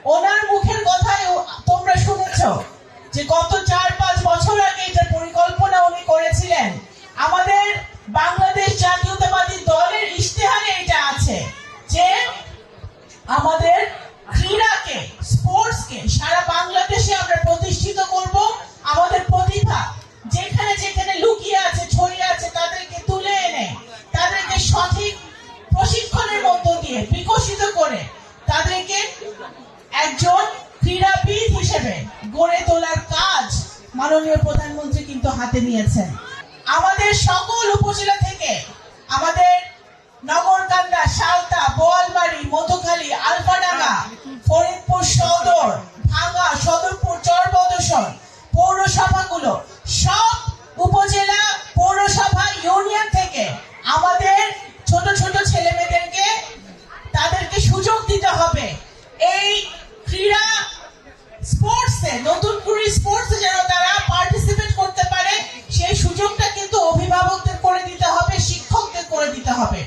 ওনার মুখের কথায় তোমরা শুনেছো যে গত 4-5 বছর আগে এটার পরিকল্পনা উনি করেছিলেন। আমাদের বাংলাদেশ জাতীয়তাবাদী দলের ইশতেহারে এটা আছে যে আমাদের ক্রীড়াকে, স্পোর্টসকে সারা বাংলাদেশে আমরা প্রতিষ্ঠিত করব। আমাদের প্রতিভা যেখানে যেখানে লুকিয়ে আছে, ছড়িয়ে আছে, তাদেরকে তুলে এনে তাদেরকে সঠিক প্রশিক্ষণের মধ্য দিয়ে বিকশিত করে তাদেরকে একজন ক্রীড়াবিদ হিসেবে গড়ে তোলার কাজ মাননীয় প্রধানমন্ত্রী কিন্তু হাতে নিয়েছেন। আমাদের সকল উপজেলা থেকে, আমাদের নগরকান্দা, সালতা, বোয়ালমারী, মধুখালী, আলফাডাঙ্গা, ফরিদপুর সদর, ভাঙ্গা, সদরপুর, চরবদশর পৌরসভাগুলো, সব উপজেলা, পৌরসভা, ইউনিয়ন থেকে আমাদের ছোট ছোট ছেলে মেয়েদেরকে তাদেরকে সুযোগ দিতে হবে। এই ক্রীড়া স্পোর্টসে, নতুন করে স্পোর্টসে যেন তারা পার্টিসিপেট করতে পারে, সেই সুযোগটা কিন্তু অভিভাবকদের করে দিতে হবে, শিক্ষকদের করে দিতে হবে।